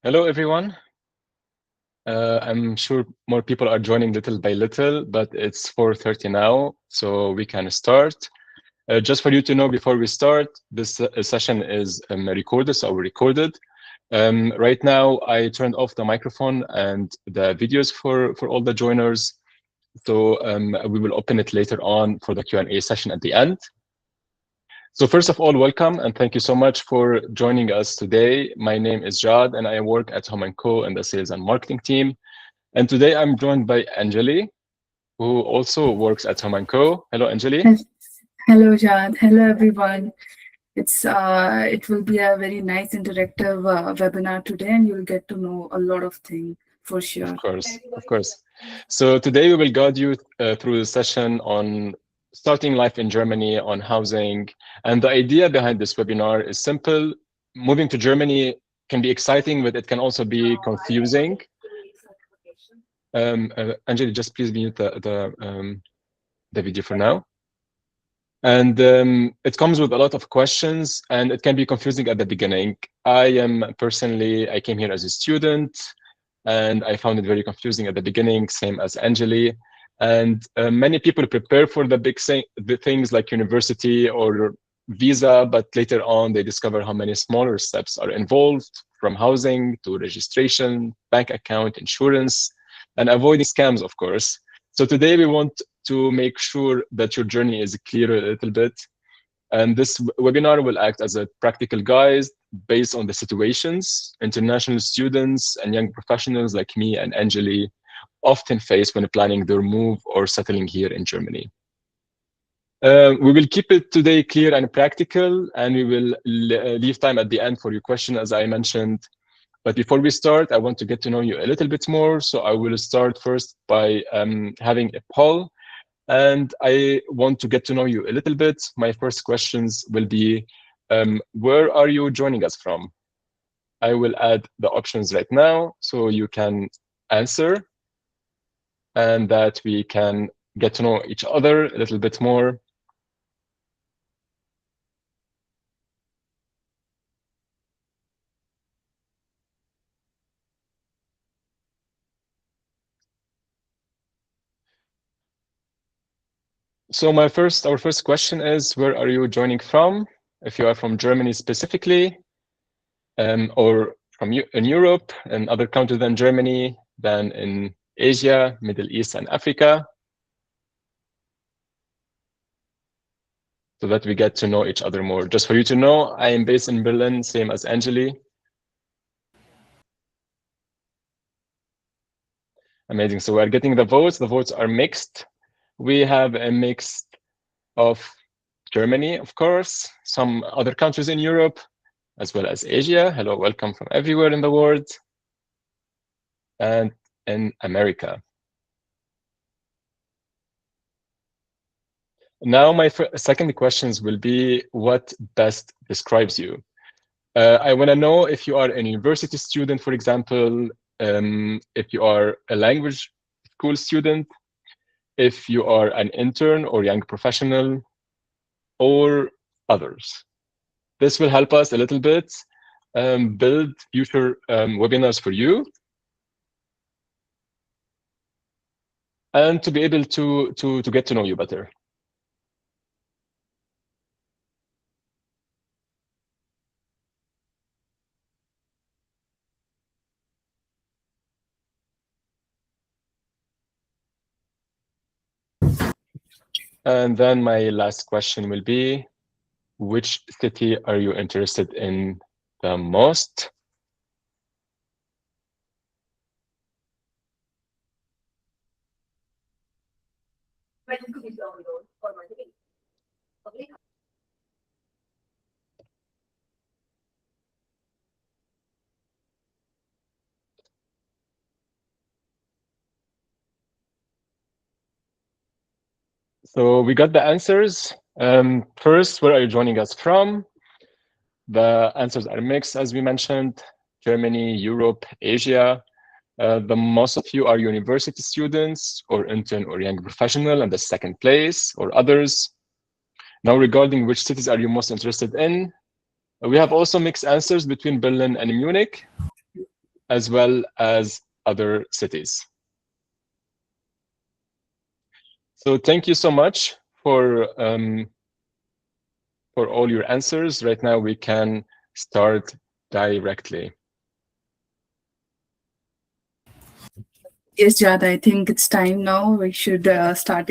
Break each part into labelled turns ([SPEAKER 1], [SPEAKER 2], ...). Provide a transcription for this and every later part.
[SPEAKER 1] Hello, everyone. I'm sure more people are joining little by little, but it's 4:30 now, so we can start. Just for you to know before we start, this session is recorded, so we recorded. Right now, I turned off the microphone and the videos for all the joiners, so we will open it later on for the Q&A session at the end. So first of all, welcome and thank you so much for joining us today. My name is Jad and I work at Home & Co in the sales and marketing team. And today I'm joined by Anjali, who also works at Home & Co. Hello, Anjali.
[SPEAKER 2] Hel- Hello, Jad. Hello, everyone. It will be a very nice interactive webinar today, and you'll get to know a lot of things for
[SPEAKER 1] Of
[SPEAKER 2] sure.
[SPEAKER 1] course, of course. So today we will guide you through the session on starting life in Germany, on housing. And the idea behind this webinar is simple. Moving to Germany can be exciting, but it can also be confusing. Anjali, just please mute the video for now. And it comes with a lot of questions and it can be confusing at the beginning. I came here as a student and I found it very confusing at the beginning, same as Anjali. And many people prepare for the things like university or visa, but later on they discover how many smaller steps are involved, from housing to registration, bank account, insurance, and avoiding scams, of course. So today we want to make sure that your journey is clear a little bit. And this webinar will act as a practical guide based on the situations international students and young professionals like me and Anjali often face when planning their move or settling here in Germany. We will keep it today clear and practical, and we will leave time at the end for your question, as I mentioned. But before we start, I want to get to know you a little bit more. So I will start first by having a poll. And I want to get to know you a little bit. My first questions will be, where are you joining us from? I will add the options right now so you can answer and that we can get to know each other a little bit more. So our first question is, where are you joining from? If you are from Germany specifically, or from in Europe and other countries than Germany, then in Asia, Middle East, and Africa, so that we get to know each other more. Just for you to know, I am based in Berlin, same as Anjali. Amazing. So we're getting the votes. The votes are mixed. We have a mix of Germany, of course, some other countries in Europe, as well as Asia. Hello, welcome from everywhere in the world. And in America. Now, my second questions will be, what best describes you? I want to know if you are a university student, for example, if you are a language school student, if you are an intern or young professional, or others. This will help us a little bit build future webinars for you and to be able to get to know you better. And then my last question will be, which city are you interested in the most? So we got the answers. First, where are you joining us from? The answers are mixed, as we mentioned, Germany, Europe, Asia. The most of you are university students or intern or young professional in the second place, or others. Now, regarding which cities are you most interested in, we have also mixed answers between Berlin and Munich. as well as other cities. So thank you so much for all your answers. Right now we can start directly.
[SPEAKER 2] Yes, Jad, I think it's time now. We should start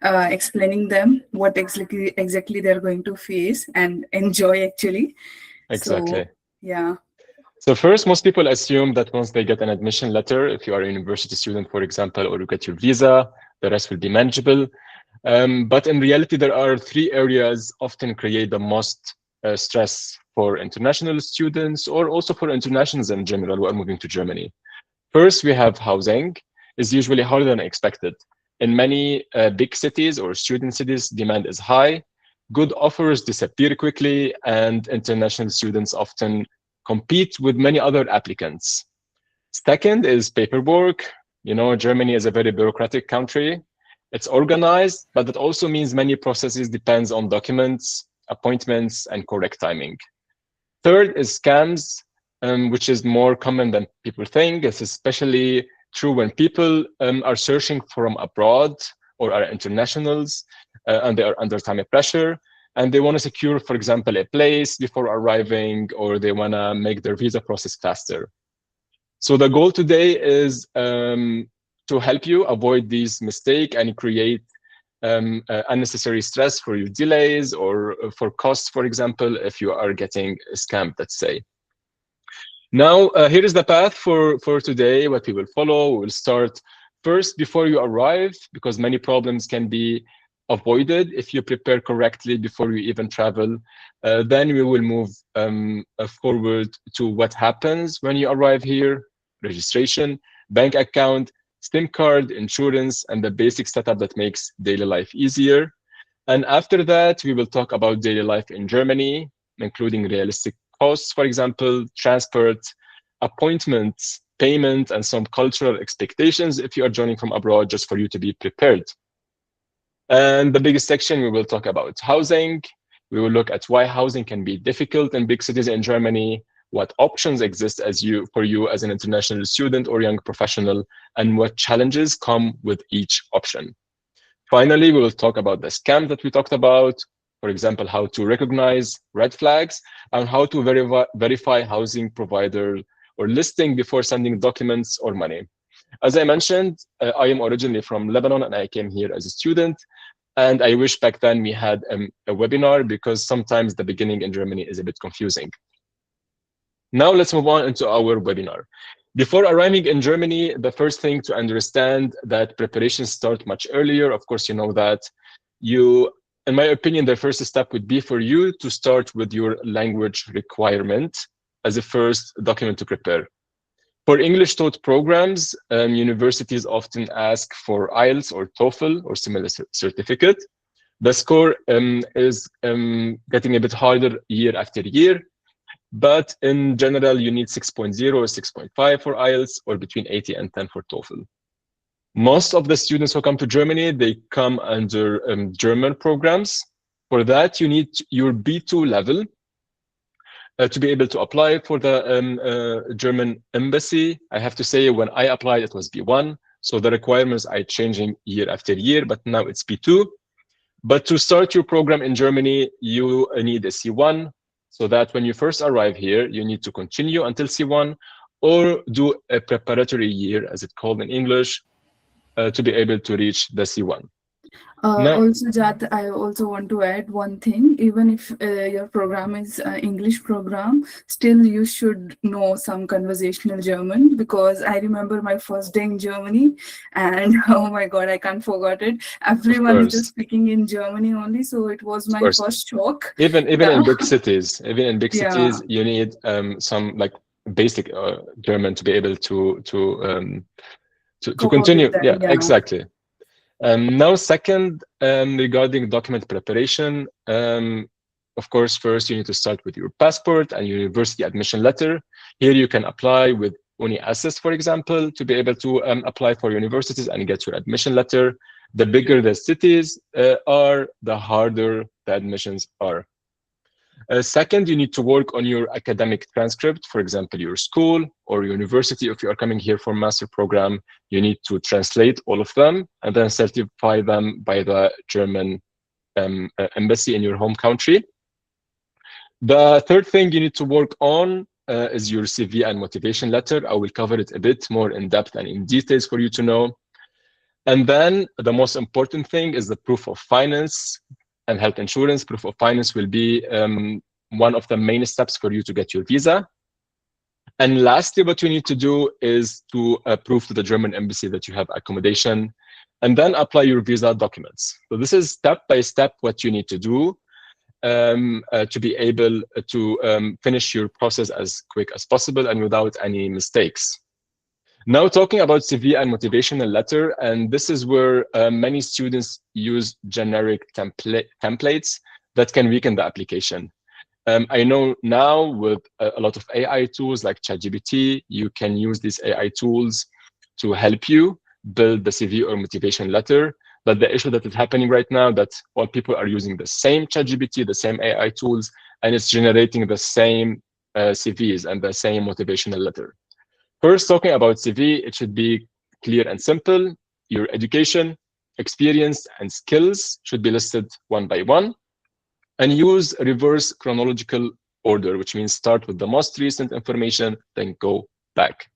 [SPEAKER 2] explaining them what exactly they're going to face and enjoy actually.
[SPEAKER 1] Exactly.
[SPEAKER 2] So, yeah.
[SPEAKER 1] So first, most people assume that once they get an admission letter, if you are a university student, for example, or you get your visa, the rest will be manageable. But in reality, there are three areas often create the most stress for international students or also for internationals in general who are moving to Germany. First, we have housing is usually harder than expected. In many big cities or student cities, demand is high, good offers disappear quickly, and international students often compete with many other applicants. Second is paperwork. You know, Germany is a very bureaucratic country. It's organized, but that also means many processes depends on documents, appointments, and correct timing. Third is scams, which is more common than people think. It's especially true when people are searching from abroad or are internationals and they are under time pressure and they want to secure, for example, a place before arriving or they want to make their visa process faster. So the goal today is to help you avoid these mistakes and create unnecessary stress for your delays or for costs, for example, if you are getting scammed, let's say. Now, here is the path for today, what we will follow. We will start first before you arrive, because many problems can be avoided if you prepare correctly before you even travel. Then we will move forward to what happens when you arrive here, registration, bank account, SIM card, insurance, and the basic setup that makes daily life easier. And after that, we will talk about daily life in Germany, including realistic costs, for example, transport, appointments, payment, and some cultural expectations if you are joining from abroad, just for you to be prepared. And the biggest section, we will talk about housing. We will look at why housing can be difficult in big cities in Germany, what options exist for you as an international student or young professional, and what challenges come with each option. Finally, we will talk about the scam that we talked about, for example, how to recognize red flags and how to verify housing provider or listing before sending documents or money. As I mentioned, I am originally from Lebanon and I came here as a student. And I wish back then we had a webinar because sometimes the beginning in Germany is a bit confusing. Now let's move on into our webinar. Before arriving in Germany, the first thing to understand that preparations start much earlier. Of course, you know that. In my opinion, the first step would be for you to start with your language requirement as a first document to prepare. For English taught programs, universities often ask for IELTS or TOEFL or similar certificate. The score is getting a bit harder year after year. But in general, you need 6.0 or 6.5 for IELTS or between 80 and 10 for TOEFL. Most of the students who come to Germany, they come under German programs. For that, you need your B2 level to be able to apply for the German embassy. I have to say, when I applied, it was B1. So the requirements are changing year after year, but now it's B2. But to start your program in Germany, you need a C1, so that when you first arrive here, you need to continue until C1 or do a preparatory year, as it's called in English, to be able to reach the C1. Now,
[SPEAKER 2] Also, Jat, I also want to add one thing. Even if your program is English program, still you should know some conversational German, because I remember my first day in Germany and oh my God, I can't forget it. Everyone is just speaking in Germany only. So it was my first shock.
[SPEAKER 1] Even
[SPEAKER 2] Yeah.
[SPEAKER 1] in big cities,
[SPEAKER 2] Yeah.
[SPEAKER 1] you need some like basic German to be able to
[SPEAKER 2] Cope up
[SPEAKER 1] continue.
[SPEAKER 2] with them.
[SPEAKER 1] Yeah,
[SPEAKER 2] Yeah.
[SPEAKER 1] exactly. Now, second, regarding document preparation, of course, first you need to start with your passport and your university admission letter. Here you can apply with Uni Assist, for example, to be able to apply for universities and get your admission letter. The bigger the cities are, the harder the admissions are. Second, you need to work on your academic transcript. For example, your school or your university, if you are coming here for master program, you need to translate all of them and then certify them by the German embassy in your home country. The third thing you need to work on is your CV and motivation letter. I will cover it a bit more in depth and in details for you to know. And then the most important thing is the proof of finance and health insurance. Proof of finance will be one of the main steps for you to get your visa. And lastly, what you need to do is to prove to the German embassy that you have accommodation and then apply your visa documents. So this is step by step what you need to do to be able to finish your process as quick as possible and without any mistakes. Now talking about CV and motivational letter, and this is where many students use generic templates that can weaken the application. I know now with a lot of AI tools like ChatGPT, you can use these AI tools to help you build the CV or motivation letter. But the issue that is happening right now that all people are using the same ChatGPT, the same AI tools, and it's generating the same CVs and the same motivational letter. First, talking about CV, it should be clear and simple. Your education, experience, and skills should be listed one by one. And use reverse chronological order, which means start with the most recent information, then go back.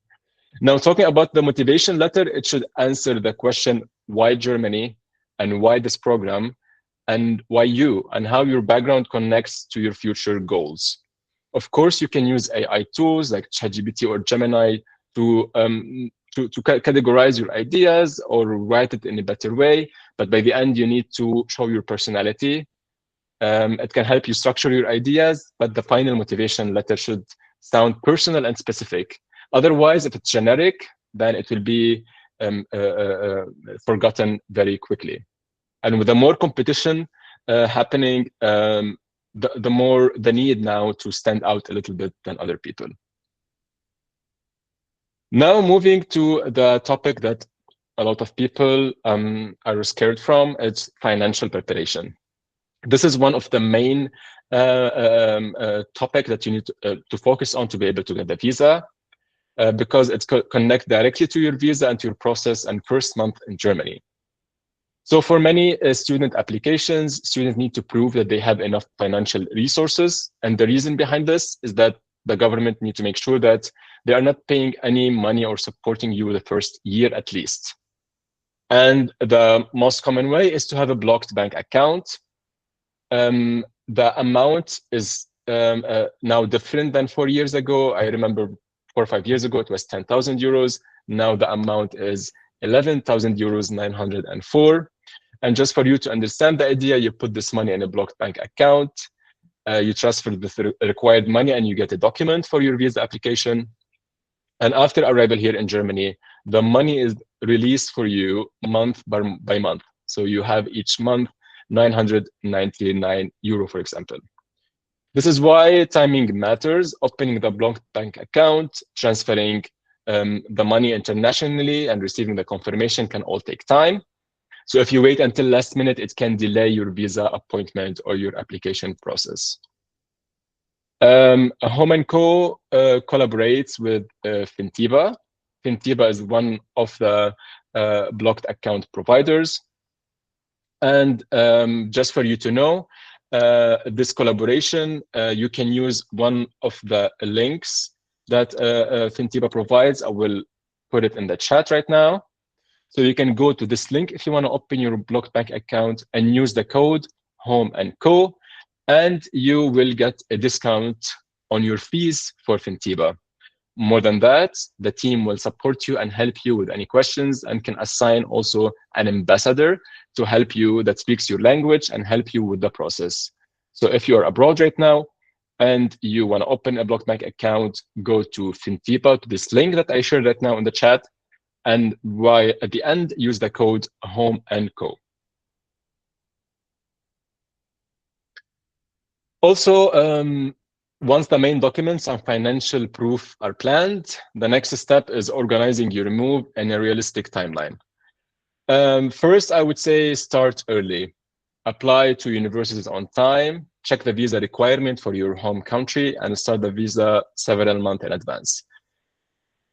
[SPEAKER 1] Now, talking about the motivation letter, it should answer the question, why Germany, and why this program, and why you, and how your background connects to your future goals. Of course, you can use AI tools like ChatGPT or Gemini to categorize your ideas or write it in a better way. But by the end, you need to show your personality. It can help you structure your ideas, but the final motivation letter should sound personal and specific. Otherwise, if it's generic, then it will be forgotten very quickly. And with the more competition happening, the more the need now to stand out a little bit than other people. Now moving to the topic that a lot of people are scared from, it's financial preparation. This is one of the main topic that you need to focus on to be able to get the visa, because it's connect directly to your visa and to your process and first month in Germany. So for many student applications, students need to prove that they have enough financial resources. And the reason behind this is that the government need to make sure that they are not paying any money or supporting you the first year at least. And the most common way is to have a blocked bank account. The amount is now different than 4 years ago. I remember 4 or 5 years ago, it was 10,000 euros. Now the amount is 11,000 euros 904. And just for you to understand the idea, you put this money in a blocked bank account, you transfer the required money and you get a document for your visa application. And after arrival here in Germany, the money is released for you month by month. So you have each month 999 euro, for example. This is why timing matters. Opening the blocked bank account, transferring the money internationally, and receiving the confirmation can all take time. So if you wait until last minute, it can delay your visa appointment or your application process. Home & Co collaborates with Fintiba. Fintiba is one of the blocked account providers. And just for you to know, this collaboration, you can use one of the links that Fintiba provides. I will put it in the chat right now. So you can go to this link if you want to open your blocked bank account and use the code Home & Co, and you will get a discount on your fees for Fintiba. More than that, the team will support you and help you with any questions and can assign also an ambassador to help you that speaks your language and help you with the process. So if you're abroad right now and you want to open a blocked bank account, go to Fintiba, to this link that I shared right now in the chat, and at the end, use the code Home & Co. Also, once the main documents and financial proof are planned, the next step is organizing your move in a realistic timeline. First, I would say start early. Apply to universities on time. check the visa requirement for your home country and start the visa several months in advance.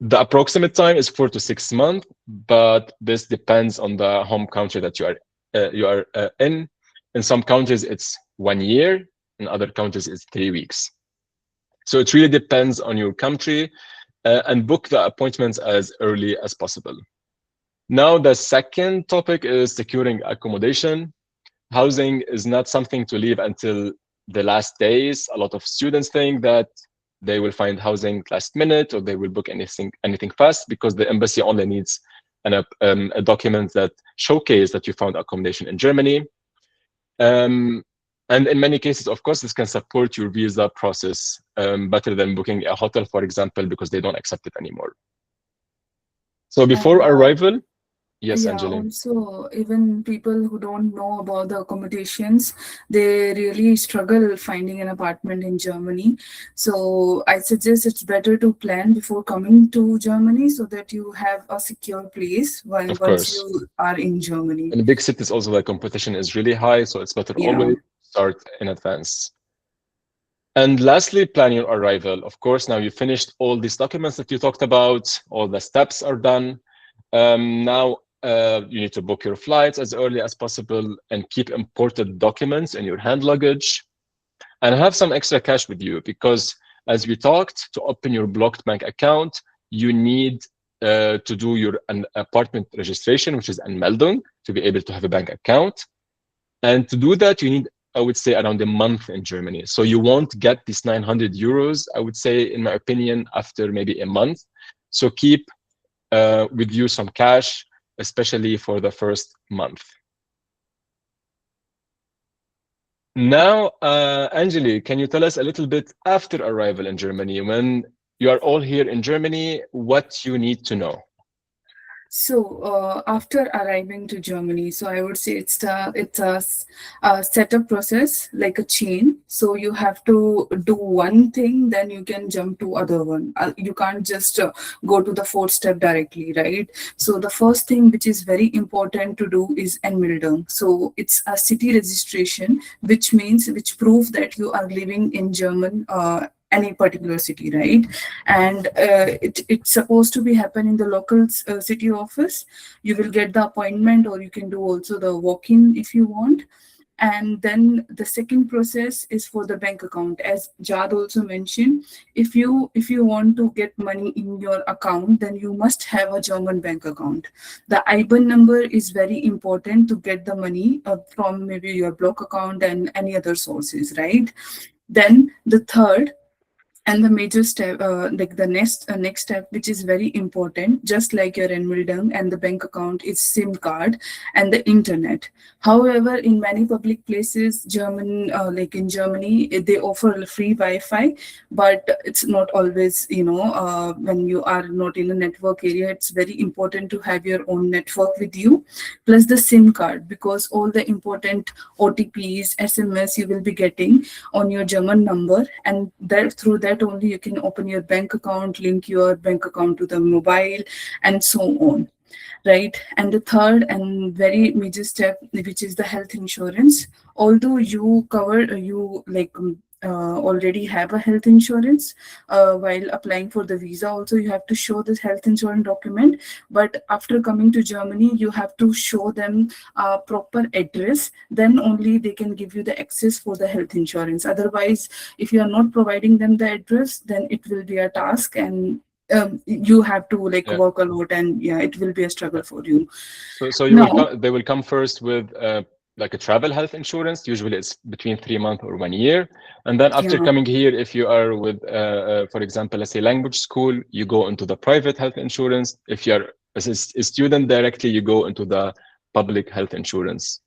[SPEAKER 1] The approximate time is 4 to 6 months, but this depends on the home country that you are in. In some countries, it's 1 year. In other countries, it's 3 weeks. So it really depends on your country, and book the appointments as early as possible. Now, the second topic is securing accommodation. Housing is not something to leave until the last days. A lot of students think that they will find housing last minute or they will book anything fast because the embassy only needs a document that showcase that you found accommodation in Germany. And in many cases, of course, this can support your visa process better than booking a hotel, for example, because they don't accept it anymore. So before
[SPEAKER 2] And
[SPEAKER 1] arrival, yes,
[SPEAKER 2] yeah,
[SPEAKER 1] Anjali.
[SPEAKER 2] also even people who don't know about the accommodations, they really struggle finding an apartment in Germany. So I suggest it's better to plan before coming to Germany so that you have a secure place while
[SPEAKER 1] Of
[SPEAKER 2] once
[SPEAKER 1] course.
[SPEAKER 2] you are in Germany.
[SPEAKER 1] In big cities, also the competition is really high, so it's better
[SPEAKER 2] Yeah.
[SPEAKER 1] always start in advance. And lastly, plan your arrival. Of course, now you finished all these documents that you talked about, all the steps are done. Now you need to book your flights as early as possible and keep imported documents in your hand luggage and have some extra cash with you because, as we talked, to open your blocked bank account, you need to do your an apartment registration, which is Anmeldung, to be able to have a bank account. And to do that, you need, I would say, around a month in Germany. So you won't get these 900 euros, I would say, in my opinion, after maybe a month. So keep with you some cash, especially for the first month. Now, Anjali, can you tell us a little bit after arrival in Germany, when you are all here in Germany, what you need to know?
[SPEAKER 2] So after arriving to Germany, so I would say a setup process like a chain. So you have to do one thing, then you can jump to other one. You can't just go to the fourth step directly, right? So the first thing which is very important to do is Anmeldung. So it's a city registration, which prove that you are living in German. Any particular city, right? And it's supposed to be happen in the local city office. You will get the appointment, or you can do also the walk-in if you want. And then the second process is for the bank account, as Jad also mentioned. If you want to get money in your account, then you must have a German bank account. The IBAN number is very important to get the money from maybe your block account and any other sources, right? Then the third and the major step, like the next step, which is very important, just like your Enmeldung and the bank account, is SIM card and the internet. However, in many public places, like in Germany, they offer free Wi-Fi, but it's not always, when you are not in a network area, it's very important to have your own network with you, plus the SIM card, because all the important OTPs, SMS you will be getting on your German number, and that through that only you can open your bank account, link your bank account to the mobile, and so on, right? And the third and very major step, which is the health insurance. Although you cover you like already have a health insurance, while applying for the visa also you have to show this health insurance document, but after coming to Germany you have to show them a proper address, then only they can give you the access for the health insurance. Otherwise, if you are not providing them the address, then it will be a task, and you have to like
[SPEAKER 1] Yeah.
[SPEAKER 2] work a lot, and yeah, it will be a struggle for you.
[SPEAKER 1] So you will
[SPEAKER 2] Now,
[SPEAKER 1] come. They will come first with like a travel health insurance. Usually, it's between 3 months or 1 year, and then after
[SPEAKER 2] yeah.
[SPEAKER 1] coming here, if you are with, for example, let's say language school, you go into the private health insurance. If you are as a student directly, you go into the public health insurance.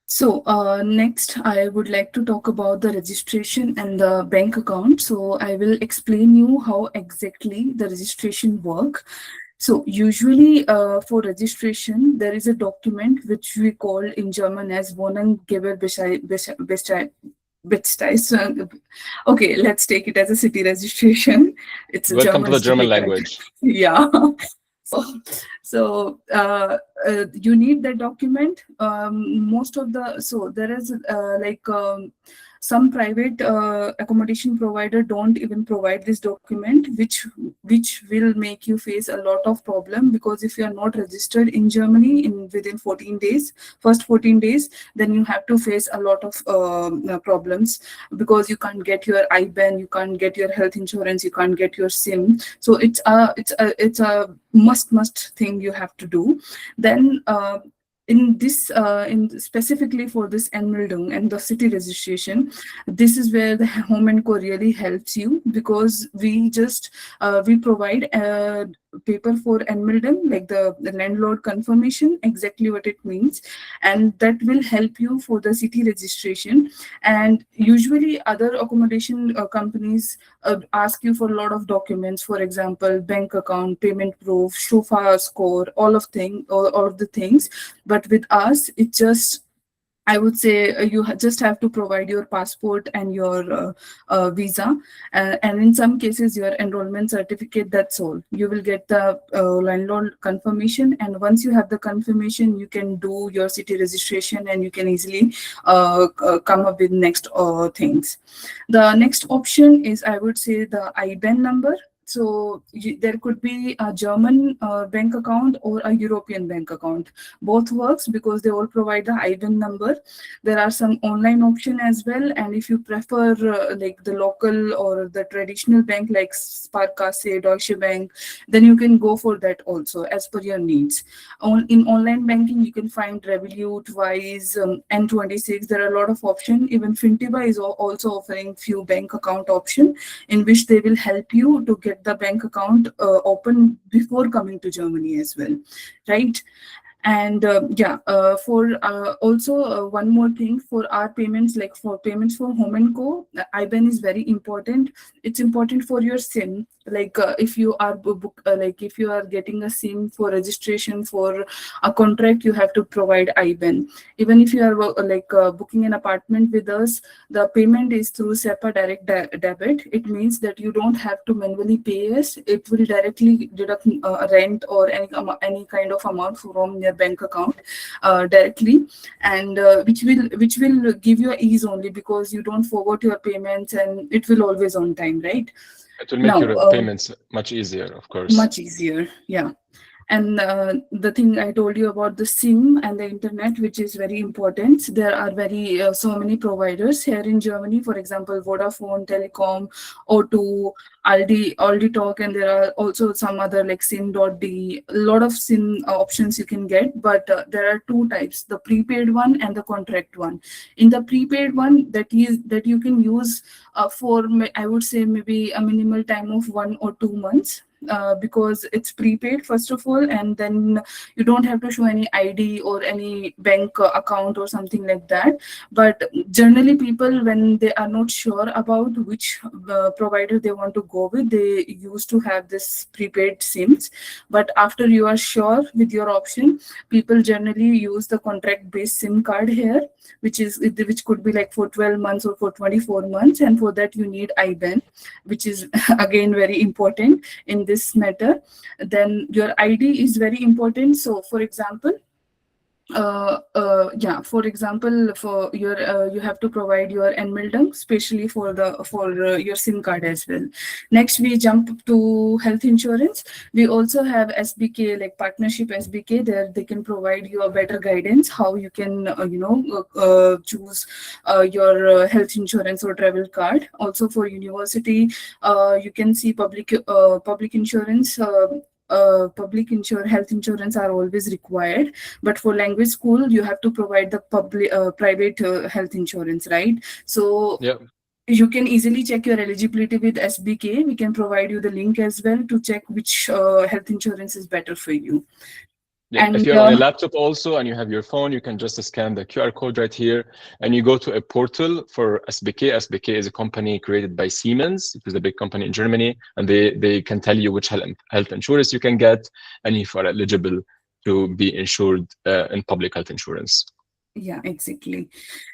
[SPEAKER 2] So next, I would like to talk about the registration and the bank account. So I will explain you how exactly the registration work. So usually for registration, there is a document which we call in German as Wohnangeberbescheid. Okay, let's take it as a city registration. It's a
[SPEAKER 1] Welcome to
[SPEAKER 2] German
[SPEAKER 1] the German
[SPEAKER 2] difficult.
[SPEAKER 1] language.
[SPEAKER 2] Yeah. So, So you need that document. Most of the so there is some private accommodation provider don't even provide this document, which will make you face a lot of problem, because if you are not registered in Germany in within 14 days, first 14 days, then you have to face a lot of problems, because you can't get your IBAN, you can't get your health insurance, you can't get your SIM. So it's a must thing you have to do. Then in this in specifically for this Anmeldung and the city registration, this is where the Home and Co really helps you, because we provide paper for Anmeldung, like the landlord confirmation, exactly what it means, and that will help you for the city registration. And usually other accommodation companies ask you for a lot of documents, for example bank account, payment proof, sofa score, all of the things. But with us, it just, I would say, just have to provide your passport and your visa, and in some cases your enrollment certificate. That's all. You will get the landlord confirmation, and once you have the confirmation, you can do your city registration, and you can easily come up with next things. The next option is, I would say, the IBAN number. So there could be a German bank account or a European bank account. Both works because they all provide the IBAN number. There are some online option as well, and if you prefer like the local or the traditional bank like Sparkasse, Deutsche Bank, then you can go for that also as per your needs. In online banking, you can find Revolut, Wise, N26. There are a lot of options. Even Fintiba is also offering few bank account option, in which they will help you to get the bank account open before coming to Germany as well, right? And for also one more thing, for our payments, like for payments for Home and Co, IBAN is very important. It's important for your SIM. Like if you are like if you are getting a SIM for registration for a contract, you have to provide IBAN. Even if you are booking an apartment with us, the payment is through SEPA direct debit. It means that you don't have to manually pay us. It will directly deduct rent or any kind of amount from your bank account directly, and which will give you ease only, because you don't forget your payments, and it will always on time, right?
[SPEAKER 1] It will make
[SPEAKER 2] Now,
[SPEAKER 1] your payments much easier, of course.
[SPEAKER 2] much easier, yeah. And the thing I told you about the SIM and the internet, which is very important. There are very so many providers here in Germany. For example, Vodafone, Telecom, O2, Aldi Talk, and there are also some other like SIM.D. A lot of SIM options you can get, but there are two types: the prepaid one and the contract one. In the prepaid one, that you can use for I would say maybe a minimal time of 1 or 2 months, because it's prepaid first of all, and then you don't have to show any ID or any bank account or something like that. But generally people, when they are not sure about which provider they want to go with, they used to have this prepaid SIMs. But after you are sure with your option, people generally use the contract based SIM card here, which could be like for 12 months or for 24 months, and for that you need IBAN, which is again very important in this matter. Then your ID is very important. So for example, for example, for your you have to provide your Anmeldung, especially for your SIM card as well. Next, we jump to health insurance. We also have SBK, like partnership SBK. There they can provide you a better guidance how you can choose your health insurance or travel card. Also for university, you can see public insurance. Health insurance are always required, but for language school you have to provide the private health insurance, right? So
[SPEAKER 1] Yeah.
[SPEAKER 2] you can easily check your eligibility with SBK. We can provide you the link as well to check which health insurance is better for you.
[SPEAKER 1] Yeah, if
[SPEAKER 2] And
[SPEAKER 1] you're on a laptop also and you have your phone, you can just scan the QR code right here and you go to a portal for SBK. SBK is a company created by Siemens. It is a big company in Germany, and they can tell you which health insurance you can get and if you are eligible to be insured in public health insurance.
[SPEAKER 2] yeah, exactly.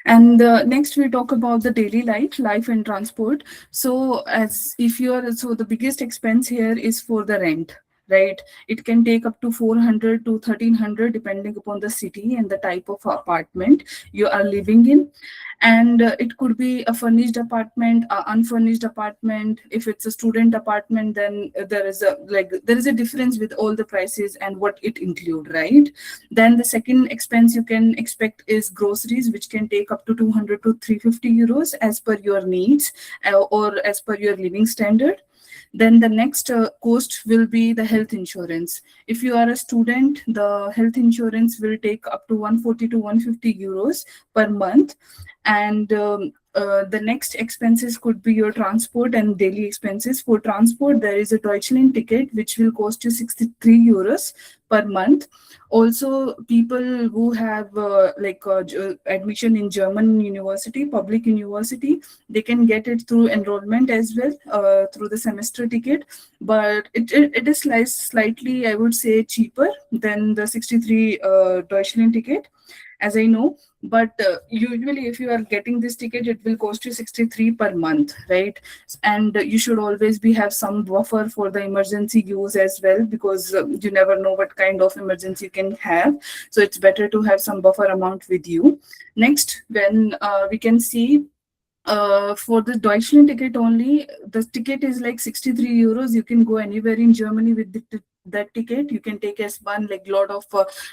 [SPEAKER 2] And next we talk about the daily life and transport. So as if you're so the biggest expense here is for the rent. right? It can take up to 400 to 1300 depending upon the city and the type of apartment you are living in. And it could be a furnished apartment, a unfurnished apartment. If it's a student apartment, then there is a difference with all the prices and what it include, right? Then the second expense you can expect is groceries, which can take up to 200 to 350 euros as per your needs, or as per your living standard. Then the next cost will be the health insurance. If you are a student, the health insurance will take up to 140 to 150 euros per month. And the next expenses could be your transport and daily expenses. For transport, there is a Deutschland ticket which will cost you 63 euros per month. Also, people who have admission in German university, public university, they can get it through enrollment as well, through the semester ticket. But it is slightly, I would say, cheaper than the 63 Deutschland ticket, as I know. But usually, if you are getting this ticket, it will cost you 63 per month, right? And you should always be have some buffer for the emergency use as well, because you never know what kind of emergency you can have. So it's better to have some buffer amount with you. Next, when we can see, for the Deutschland ticket only, the ticket is like 63 euros. You can go anywhere in Germany with that ticket. You can take as one, like lot of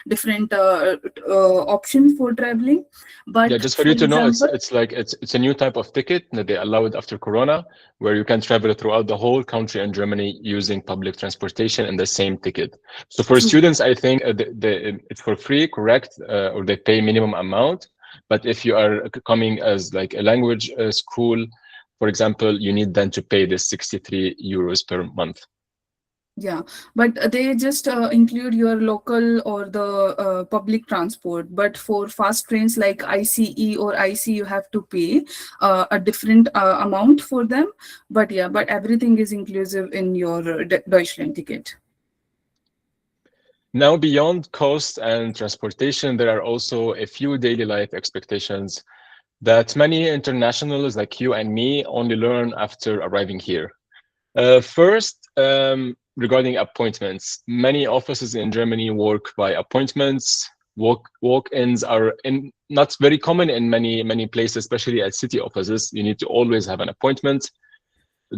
[SPEAKER 2] different options for traveling.
[SPEAKER 1] Yeah,
[SPEAKER 2] But
[SPEAKER 1] just for
[SPEAKER 2] for
[SPEAKER 1] you to know,
[SPEAKER 2] example,
[SPEAKER 1] it's a new type of ticket that they allowed after Corona, where you can travel throughout the whole country and Germany using public transportation in the same ticket. So for
[SPEAKER 2] true.
[SPEAKER 1] students, I think it's for free, correct, or they pay minimum amount. But if you are coming as like a language school, for example, you need then to pay this 63 euros per month.
[SPEAKER 2] Yeah, but they just include your local or the public transport. But for fast trains like ICE or IC, you have to pay a different amount for them. But yeah, but everything is inclusive in your Deutschland ticket.
[SPEAKER 1] Now, beyond cost and transportation, there are also a few daily life expectations that many internationals like you and me only learn after arriving here. First, regarding appointments, many offices in Germany work by appointments. Walk-ins are not very common in many places, especially at city offices. You need to always have an appointment.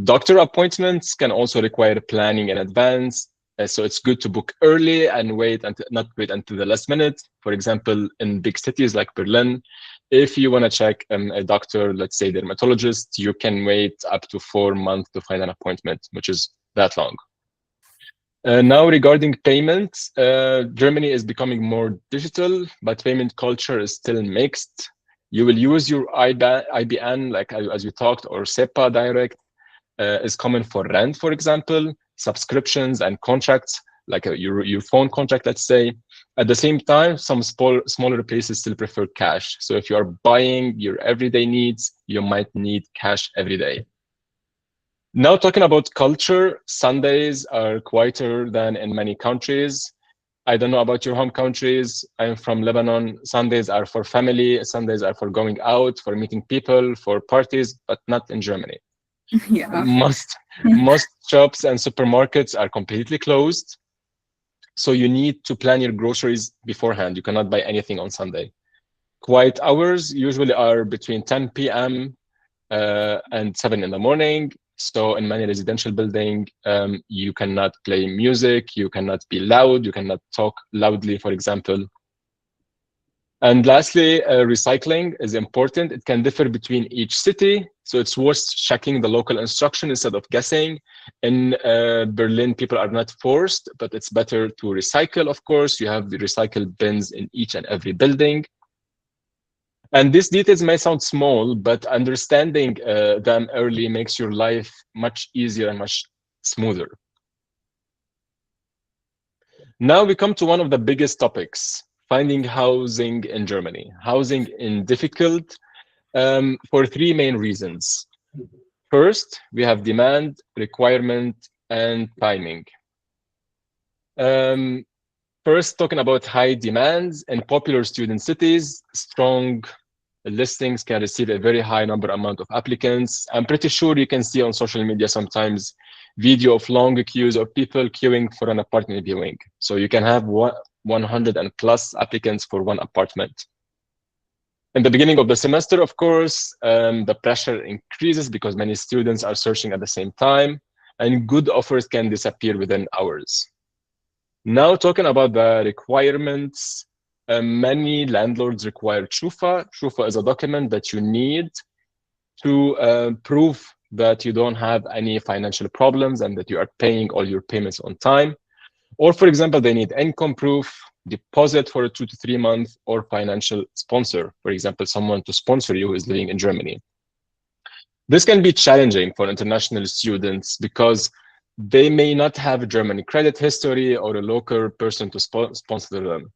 [SPEAKER 1] Doctor appointments can also require planning in advance. So it's good to book early and not wait until the last minute. For example, in big cities like Berlin, if you want to check a doctor, let's say dermatologist, you can wait up to 4 months to find an appointment, which is that long. Now, regarding payments, Germany is becoming more digital, but payment culture is still mixed. You will use your IBAN, like as you talked, or SEPA Direct is common for rent, for example, subscriptions and contracts, like your phone contract, let's say. At the same time, some smaller places still prefer cash. So if you are buying your everyday needs, you might need cash every day. Now, talking about culture, Sundays are quieter than in many countries. I don't know about your home countries. I'm from Lebanon. Sundays are for family. Sundays are for going out, for meeting people, for parties, but not in Germany.
[SPEAKER 2] Yeah.
[SPEAKER 1] Most most shops and supermarkets are completely closed. So you need to plan your groceries beforehand. You cannot buy anything on Sunday. Quiet hours usually are between 10 p.m. And 7 in the morning. So in many residential buildings, you cannot play music, you cannot be loud, you cannot talk loudly, for example. And lastly, recycling is important. It can differ between each city, so it's worth checking the local instruction instead of guessing. In Berlin, people are not forced, but it's better to recycle, of course. You have the recycle bins in each and every building. And these details may sound small, but understanding them early makes your life much easier and much smoother. Now we come to one of the biggest topics, finding housing in Germany. Housing is difficult for three main reasons. First, we have demand, requirement, and timing. First, talking about high demands in popular student cities, strong listings can receive a very high amount of applicants. I'm pretty sure you can see on social media sometimes video of long queues or people queuing for an apartment viewing. So you can have 100 and plus applicants for one apartment. In the beginning of the semester, of course, the pressure increases because many students are searching at the same time, and good offers can disappear within hours. Now, talking about the requirements, many landlords require Shufa. Shufa is a document that you need to prove that you don't have any financial problems and that you are paying all your payments on time. Or, for example, they need income proof, deposit for 2 to 3 months, or financial sponsor, for example, someone to sponsor you who is living in Germany. This can be challenging for international students because they may not have a German credit history or a local person to sponsor them.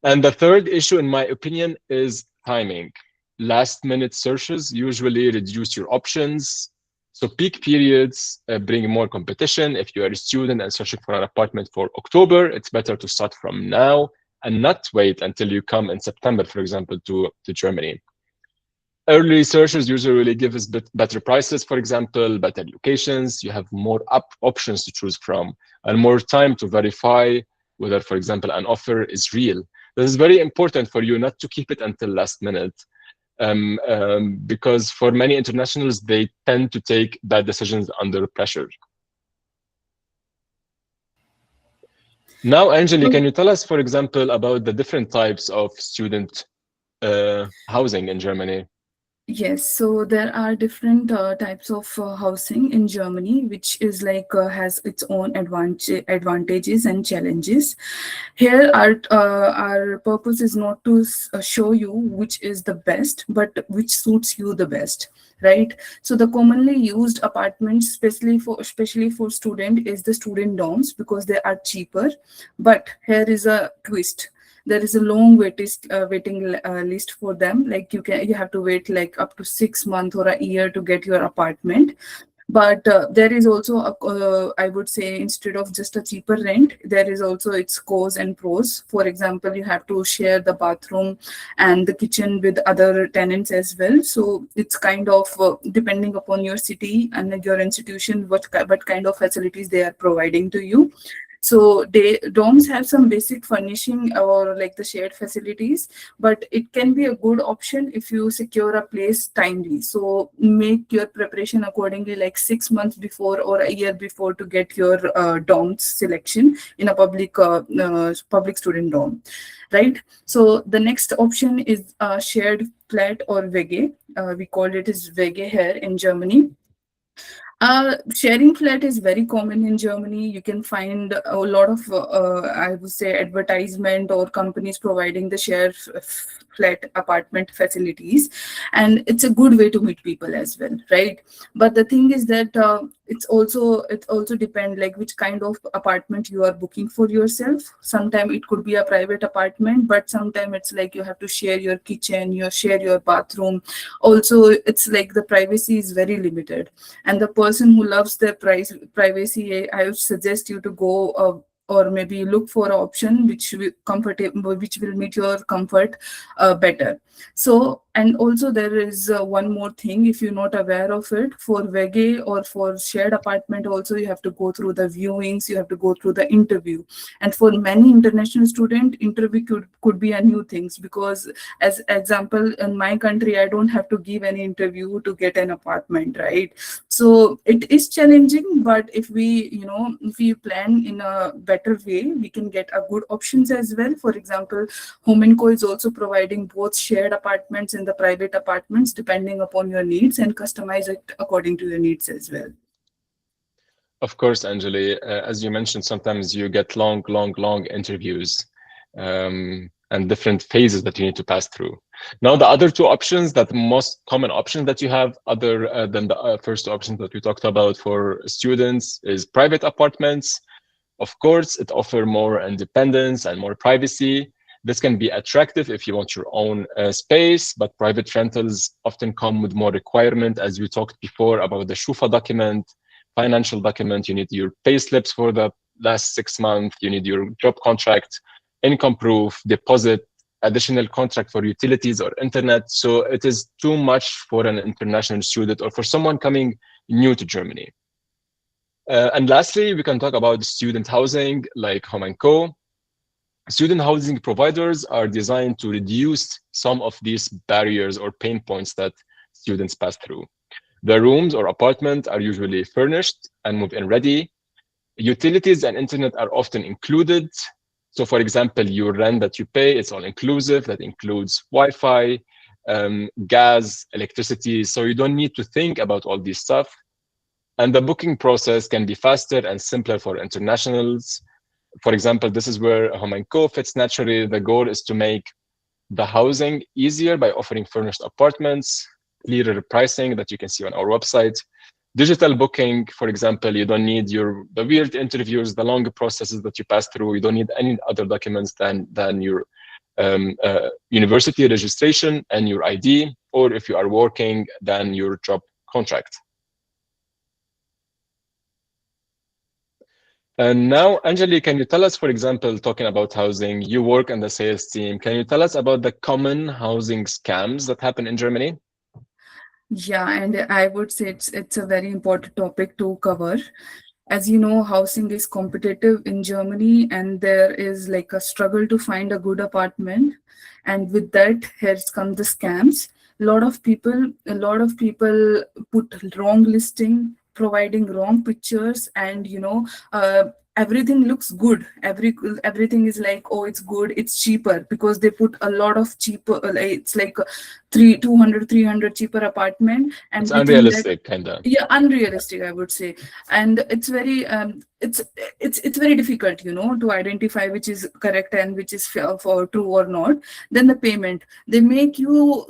[SPEAKER 1] And the third issue, in my opinion, is timing. Last-minute searches usually reduce your options. So peak periods bring more competition. If you are a student and searching for an apartment for October, it's better to start from now and not wait until you come in September, for example, to Germany. Early searches usually give us better prices, for example, better locations. You have more options to choose from and more time to verify whether, for example, an offer is real. This is very important for you not to keep it until last minute. Because for many internationals, they tend to take bad decisions under pressure. Now, Angeli, can you tell us, for example, about the different types of student housing in Germany?
[SPEAKER 2] Yes, so there are different types of housing in Germany, which is like has its own advantages and challenges. Here, our purpose is not to show you which is the best, but which suits you the best, right? So the commonly used apartments, especially for student, is the student dorms because they are cheaper. But here is a twist: there is a long waiting list for them. Like you have to wait like up to 6 months or a year to get your apartment. But there is also I would say, instead of just a cheaper rent, there is also its cons and pros. For example, you have to share the bathroom and the kitchen with other tenants as well. So it's kind of depending upon your city and your institution, what kind of facilities they are providing to you. So dorms have some basic furnishing or like the shared facilities, but it can be a good option if you secure a place timely. So make your preparation accordingly, like 6 months before or a year before, to get your dorms selection in a public student dorm, right? So the next option is shared flat or WG. We call it as WG here in Germany. Sharing flat is very common in Germany. You can find a lot of, I would say, advertisement or companies providing the flat apartment facilities, and it's a good way to meet people as well, right? But the thing is that it also depend like which kind of apartment you are booking for yourself. Sometimes it could be a private apartment, but sometimes it's like you have to share your kitchen, share your bathroom. Also, it's like the privacy is very limited, and the person who loves their privacy, I would suggest you to go or maybe look for an option which will meet your comfort better. So, and also there is one more thing, if you're not aware of it, for WG or for shared apartment also, you have to go through the viewings, you have to go through the interview. And for many international student, interview could be a new things, because as example, in my country, I don't have to give any interview to get an apartment, right? So it is challenging, but if we plan in a better way, we can get a good options as well. For example, Home & Co is also providing both shared apartments and the private apartments depending upon your needs, and customize it according to your needs as well.
[SPEAKER 1] Of course, Angeli, as you mentioned, sometimes you get long interviews and different phases that you need to pass through. Now, the other two options, that most common options that you have other than the first options that we talked about for students, is private apartments. Of course, it offers more independence and more privacy. This can be attractive if you want your own space, but private rentals often come with more requirement, as we talked before about the Shufa document, financial document. You need your pay slips for the last 6 months. You need your job contract, income proof, deposit, additional contract for utilities or internet. So it is too much for an international student or for someone coming new to Germany. And lastly, we can talk about student housing like Home and Co. Student housing providers are designed to reduce some of these barriers or pain points that students pass through. The rooms or apartment are usually furnished and move-in ready. Utilities and internet are often included. So for example, your rent that you pay, it's all inclusive. That includes Wi-Fi, gas, electricity. So you don't need to think about all this stuff. And the booking process can be faster and simpler for internationals. For example, this is where Home and Co fits naturally. The goal is to make the housing easier by offering furnished apartments, clearer pricing that you can see on our website. Digital booking, for example, you don't need the weird interviews, the long processes that you pass through. You don't need any other documents than your university registration and your ID, or if you are working, then your job contract. And now, Anjali, can you tell us, for example, talking about housing, you work in the sales team. Can you tell us about the common housing scams that happen in Germany?
[SPEAKER 2] Yeah, and I would say it's a very important topic to cover. As you know, housing is competitive in Germany, and there is like a struggle to find a good apartment. And with that, here come the scams. A lot of people put wrong listing, providing wrong pictures, and everything looks good. Everything is like, oh, it's good, it's cheaper, because they put a lot of cheaper. It's like 200, 300 cheaper apartment,
[SPEAKER 1] It's
[SPEAKER 2] and within that,
[SPEAKER 1] unrealistic, kind of.
[SPEAKER 2] yeah, unrealistic, I would say. And it's very it's very difficult, to identify which is correct and which is for true or not. Then the payment, they make you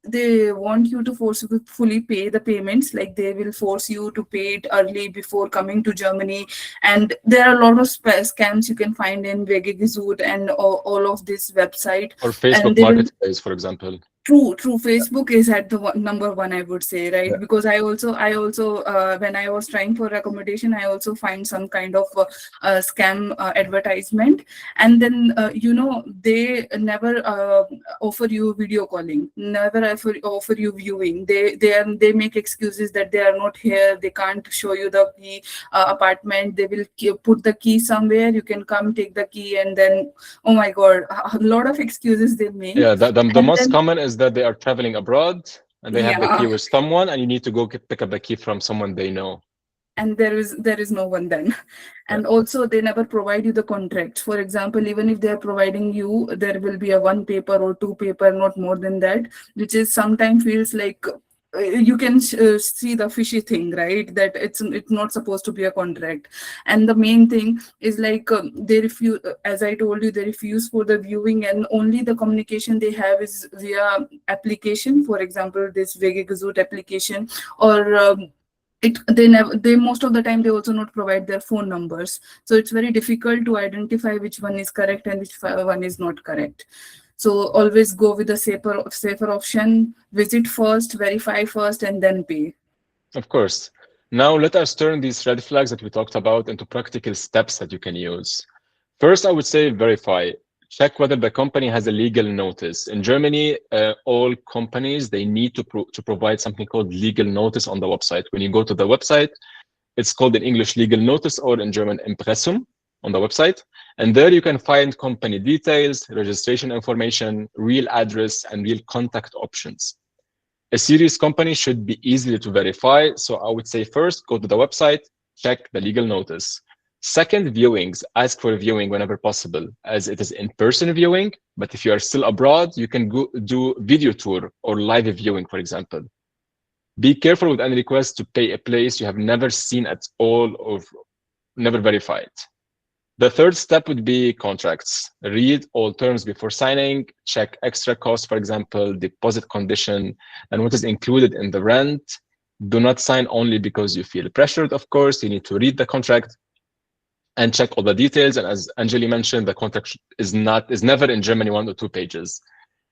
[SPEAKER 2] they want you to forcefully pay the payments, like they will force you to pay it early before coming to Germany. And there are a lot of scams you can find in Wegegesut and all of this website.
[SPEAKER 1] Or
[SPEAKER 2] And
[SPEAKER 1] Facebook
[SPEAKER 2] they will
[SPEAKER 1] Marketplace, for example.
[SPEAKER 2] True. Facebook is at the number one, I would say,
[SPEAKER 1] Yeah.
[SPEAKER 2] right? Because I also, when I was trying for accommodation, I also find some kind of scam advertisement, and then they never offer you video calling, never offer you viewing. They make excuses that they are not here, they can't show you the key apartment. They will put the key somewhere. You can come take the key, and then, oh my God, a lot of excuses they make.
[SPEAKER 1] Yeah, the
[SPEAKER 2] And
[SPEAKER 1] most
[SPEAKER 2] then,
[SPEAKER 1] common is that they are traveling abroad and they have the key
[SPEAKER 2] yeah,
[SPEAKER 1] with someone, and you need to go pick up the key from someone they know.
[SPEAKER 2] and there is no one then.
[SPEAKER 1] Yeah.
[SPEAKER 2] And also, they never provide you the contract. For example, even if they are providing you, there will be a one paper or two paper, not more than that, which is sometimes feels like you can see the fishy thing, right? That it's not supposed to be a contract. And the main thing is like, they refuse, as I told you, they refuse for the viewing, and only the communication they have is via application. For example, this Wegegesut application, or they most of the time they also not provide their phone numbers. So it's very difficult to identify which one is correct and which one is not correct. So always go with the safer option. Visit first, verify first, and then pay.
[SPEAKER 1] Of course. Now let us turn these red flags that we talked about into practical steps that you can use. First, I would say verify. Check whether the company has a legal notice. In Germany, all companies, they need to provide something called legal notice on the website. When you go to the website, it's called in English legal notice, or in German Impressum, on the website. And there you can find company details, registration information, real address, and real contact options. A serious company should be easy to verify. So I would say first, go to the website, check the legal notice. Second, viewings. Ask for a viewing whenever possible, as it is in-person viewing. But if you are still abroad, you can go do video tour or live viewing, for example. Be careful with any request to pay a place you have never seen at all or never verified. The third step would be contracts. Read all terms before signing, check extra costs, for example, deposit condition, and what is included in the rent. Do not sign only because you feel pressured, of course. You need to read the contract and check all the details. And as Anjali mentioned, the contract is never in Germany 1 or 2 pages.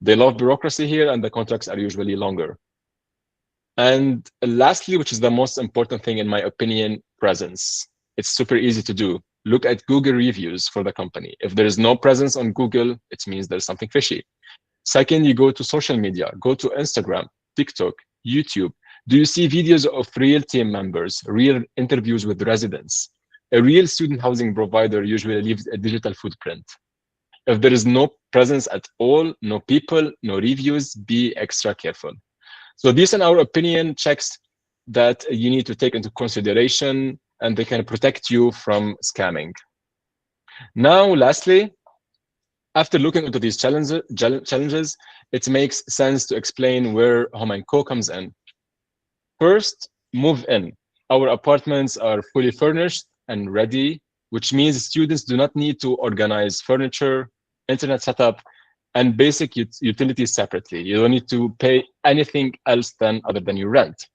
[SPEAKER 1] They love bureaucracy here, and the contracts are usually longer. And lastly, which is the most important thing in my opinion, presence. It's super easy to do. Look at Google reviews for the company. If there is no presence on Google, it means there's something fishy. Second, you go to social media, go to Instagram, TikTok, YouTube. Do you see videos of real team members, real interviews with residents? A real student housing provider usually leaves a digital footprint. If there is no presence at all, no people, no reviews, be extra careful. So these, in our opinion, checks that you need to take into consideration, and they can protect you from scamming. Now, lastly, after looking into these challenges, it makes sense to explain where Home & Co comes in. First, move in. Our apartments are fully furnished and ready, which means students do not need to organize furniture, internet setup, and basic utilities separately. You don't need to pay anything else other than your rent.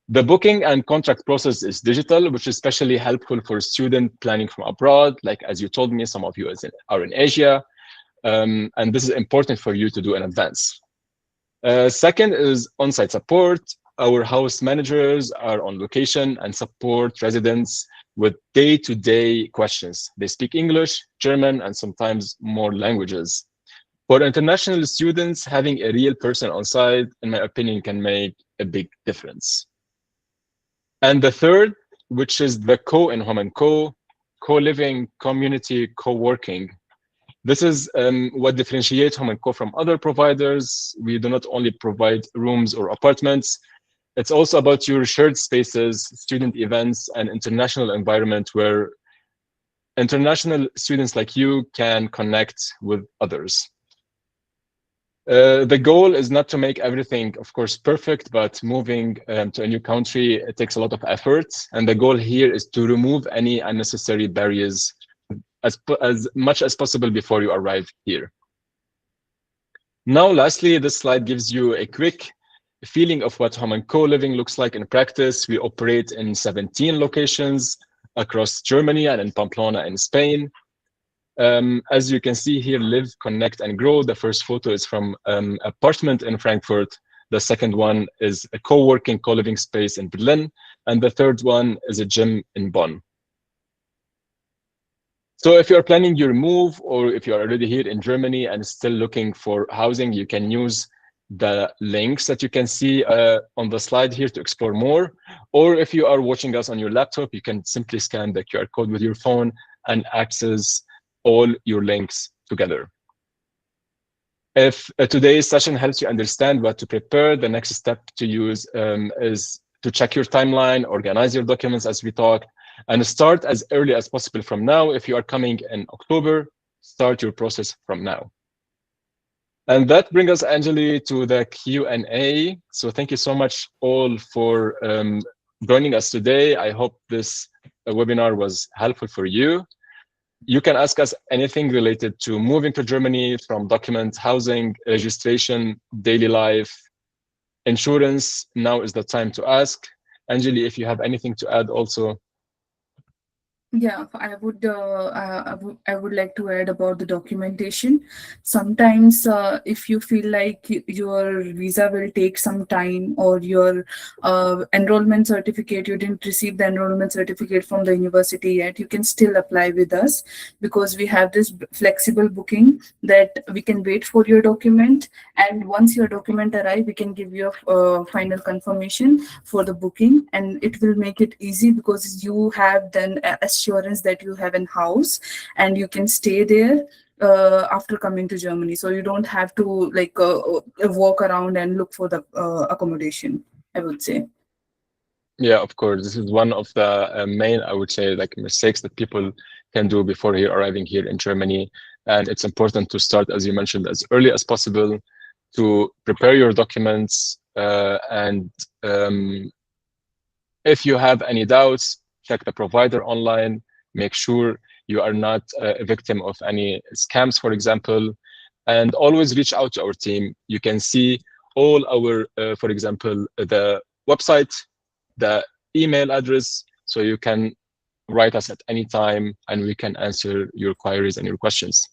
[SPEAKER 1] The booking and contract process is digital, which is especially helpful for student planning from abroad. Like, as you told me, some of you are in Asia, and this is important for you to do in advance. Second is on-site support. Our house managers are on location and support residents with day-to-day questions. They speak English, German, and sometimes more languages. For international students, having a real person on site, in my opinion, can make a big difference. And the third, which is the co in Home & Co, co-living, community, co-working. This is what differentiates Home & Co from other providers. We do not only provide rooms or apartments, it's also about your shared spaces, student events, and international environment where international students like you can connect with others. The goal is not to make everything, of course, perfect, but moving to a new country, it takes a lot of effort. And the goal here is to remove any unnecessary barriers as much as possible before you arrive here. Now, lastly, this slide gives you a quick feeling of what Home & Co living looks like in practice. We operate in 17 locations across Germany and in Pamplona in Spain. As you can see here, live, connect, and grow. The first photo is from apartment in Frankfurt. The second one is a co-working, co-living space in Berlin. And the third one is a gym in Bonn. So if you're planning your move, or if you're already here in Germany and still looking for housing, you can use the links that you can see on the slide here to explore more. Or if you are watching us on your laptop, you can simply scan the QR code with your phone and access all your links together. If today's session helps you understand what to prepare, the next step to use is to check your timeline, organize your documents as we talked, and start as early as possible from now. If you are coming in October, start your process from now. And that brings us, Anjali, to the Q&A. So thank you so much all for joining us today. I hope this webinar was helpful for you. You can ask us anything related to moving to Germany, from documents, housing, registration, daily life, insurance. Now is the time to ask. Anjali, if you have anything to add also.
[SPEAKER 2] Yeah, I would like to add about the documentation. Sometimes, if you feel like your visa will take some time, or your enrollment certificate, you didn't receive the enrollment certificate from the university yet, you can still apply with us, because we have this flexible booking that we can wait for your document, and once your document arrive, we can give you a final confirmation for the booking, and it will make it easy, because you have then assurance that you have a house and you can stay there after coming to Germany. So you don't have to walk around and look for the accommodation, I would say.
[SPEAKER 1] Yeah, of course. This is one of the main, I would say, like mistakes that people can do before arriving here in Germany. And it's important to start, as you mentioned, as early as possible to prepare your documents. And if you have any doubts, check the provider online. Make sure you are not a victim of any scams, for example. And always reach out to our team. You can see all our, for example, the website, the email address, so you can write us at any time and we can answer your queries and your questions.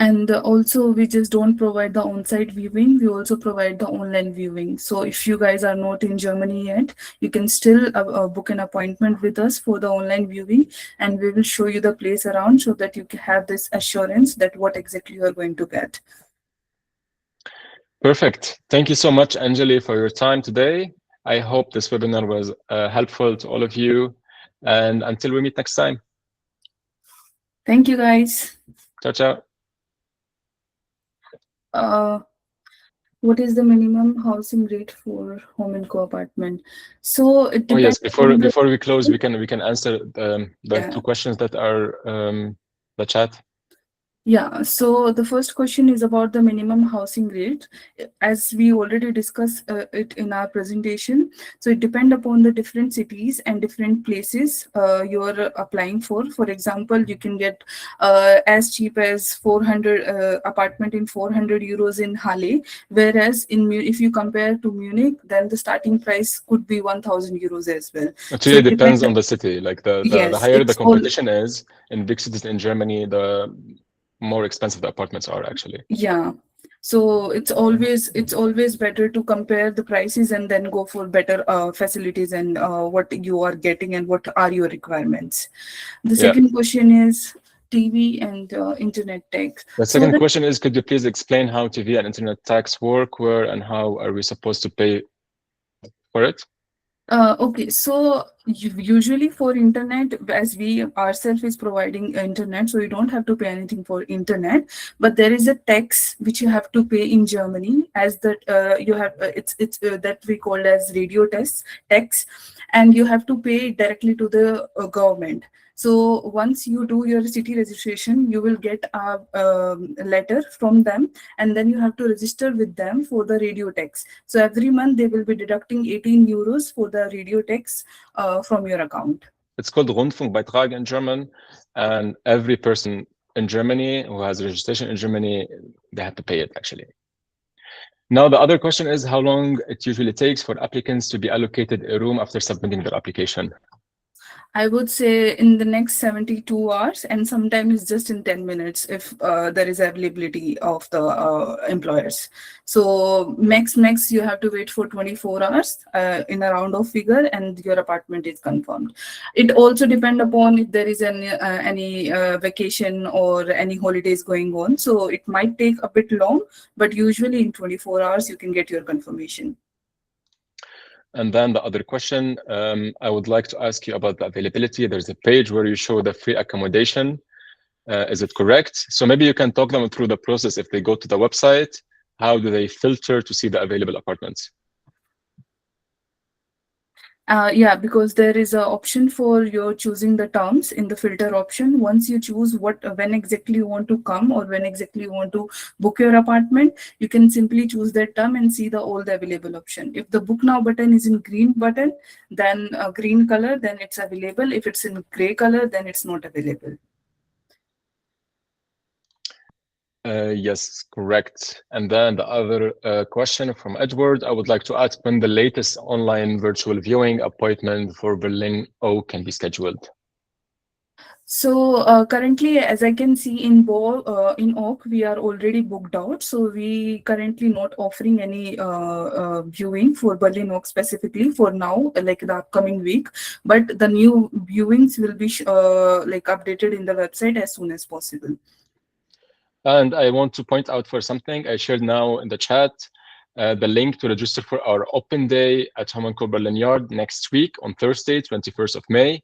[SPEAKER 2] And also, we just don't provide the on-site viewing, we also provide the online viewing. So if you guys are not in Germany yet, you can still book an appointment with us for the online viewing, and we will show you the place around, so that you can have this assurance that what exactly you are going to get.
[SPEAKER 1] Perfect. Thank you so much, Anjali, for your time today. I hope this webinar was helpful to all of you. And until we meet next time.
[SPEAKER 2] Thank you, guys.
[SPEAKER 1] Ciao, ciao.
[SPEAKER 2] Uh, what is the minimum housing rate for home and co-apartment? So it
[SPEAKER 1] Oh
[SPEAKER 2] depends
[SPEAKER 1] yes,
[SPEAKER 2] on the
[SPEAKER 1] before we close, we can answer the
[SPEAKER 2] yeah.
[SPEAKER 1] two questions that are the chat.
[SPEAKER 2] Yeah, so the first question is about the minimum housing rate. As we already discussed it in our presentation, so it depends upon the different cities and different places you're applying for. For example, you can get as cheap as 400 apartment in 400 euros in Halle, whereas if you compare to Munich, then the starting price could be 1,000 euros as well.
[SPEAKER 1] It
[SPEAKER 2] So
[SPEAKER 1] really
[SPEAKER 2] it depends.
[SPEAKER 1] depends on the city. Like the
[SPEAKER 2] Yes,
[SPEAKER 1] higher the
[SPEAKER 2] it's all.
[SPEAKER 1] competition is in big cities in Germany, the more expensive the apartments are actually.
[SPEAKER 2] Yeah. So it's always better to compare the prices and then go for better facilities and what you are getting and what are your requirements. The
[SPEAKER 1] Yeah.
[SPEAKER 2] second question is TV and internet tech.
[SPEAKER 1] The
[SPEAKER 2] So
[SPEAKER 1] second
[SPEAKER 2] the
[SPEAKER 1] question is, could you please explain how TV and internet tax work, where and how are we supposed to pay for it?
[SPEAKER 2] Okay, so usually for internet, as we ourselves is providing internet, so you don't have to pay anything for internet. But there is a tax which you have to pay in Germany, as that you have it's that we call as radio tax, and you have to pay directly to the government. So once you do your city registration, you will get a letter from them, and then you have to register with them for the radio tax. So every month they will be deducting 18 euros for the radio tax from your account.
[SPEAKER 1] It's called Rundfunkbeitrag in German, and every person in Germany who has a registration in Germany, they have to pay it actually. Now, the other question is how long it usually takes for applicants to be allocated a room after submitting their application.
[SPEAKER 2] I would say in the next 72 hours, and sometimes it's just in 10 minutes if there is availability of the employers. So max, you have to wait for 24 hours in a round of figure, and your apartment is confirmed. It also depends upon if there is any vacation or any holidays going on. So it might take a bit long, but usually in 24 hours, you can get your confirmation.
[SPEAKER 1] And then the other question, I would like to ask you about the availability. There's a page where you show the free accommodation. Is it correct? So maybe you can talk them through the process. If they go to the website, how do they filter to see the available apartments?
[SPEAKER 2] Yeah, because there is an option for your choosing the terms in the filter option. Once you choose when exactly you want to come or when exactly you want to book your apartment, you can simply choose that term and see all the available option. If the book now button is in green button, then green color, then it's available. If it's in gray color, then it's not available.
[SPEAKER 1] Yes, correct. And then the other question from Edward, I would like to ask when the latest online virtual viewing appointment for Berlin O can be scheduled.
[SPEAKER 2] So currently, as I can see in Oak, we are already booked out. So we currently not offering any viewing for Berlin Oak specifically for now, like the upcoming week. But the new viewings will be like updated in the website as soon as possible.
[SPEAKER 1] And I want to point out for something I shared now in the chat, the link to register for our open day at Homanco Berlin Yard next week on Thursday, 21st of May.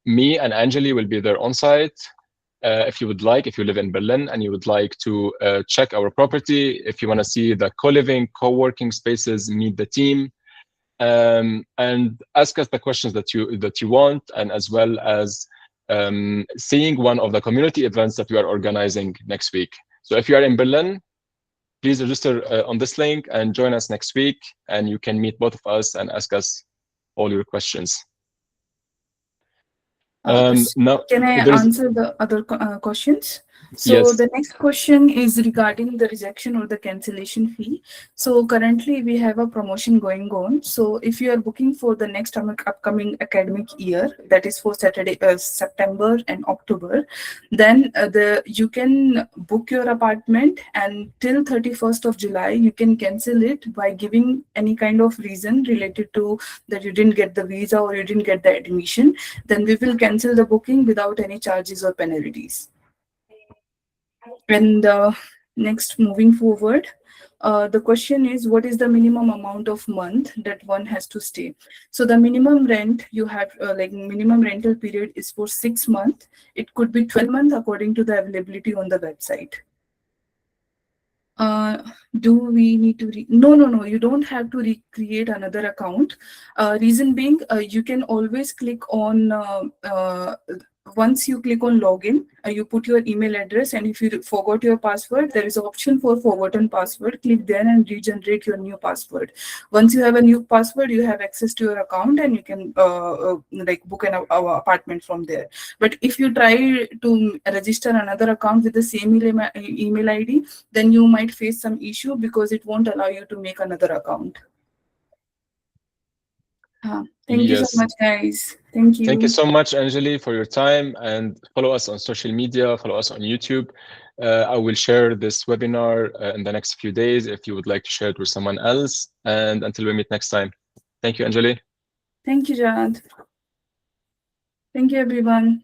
[SPEAKER 1] Me and Angeli will be there on site. If you would like, if you live in Berlin and you would like to check our property, if you want to see the co-living, co-working spaces, meet the team, and ask us the questions that you want, and as well as seeing one of the community events that we are organizing next week. So if you are in Berlin, please register on this link and join us next week, and you can meet both of us and ask us all your questions. Now,
[SPEAKER 2] Can I answer the other questions? So
[SPEAKER 1] yes.
[SPEAKER 2] the next question is regarding the rejection or the cancellation fee. So currently we have a promotion going on. So if you are booking for the next upcoming academic year, that is for September and October, then you can book your apartment, and till 31st of July you can cancel it by giving any kind of reason related to that you didn't get the visa or you didn't get the admission. Then we will cancel the booking without any charges or penalties. And next, moving forward, The question is, what is the minimum amount of month that one has to stay? So the minimum rent you have, like minimum rental period is for 6 months. It could be 12 months according to the availability on the website. Uh, do we need to no, you don't have to recreate another account. Reason being, you can always click on once you click on login, you put your email address, and if you forgot your password, there is an option for forgotten password. Click there and regenerate your new password. Once you have a new password, you have access to your account, and you can like book an apartment from there. But if you try to register another account with the same email ID, then you might face some issue because it won't allow you to make another account. Thank you so
[SPEAKER 1] Yes.
[SPEAKER 2] much, guys. Thank
[SPEAKER 1] Thank you
[SPEAKER 2] you.
[SPEAKER 1] so much, Anjali, for your time, and follow us on social media, follow us on YouTube. I will share this webinar in the next few days if you would like to share it with someone else. And until we meet next time, thank you, Anjali.
[SPEAKER 2] Thank you, Jad. Thank you, everyone.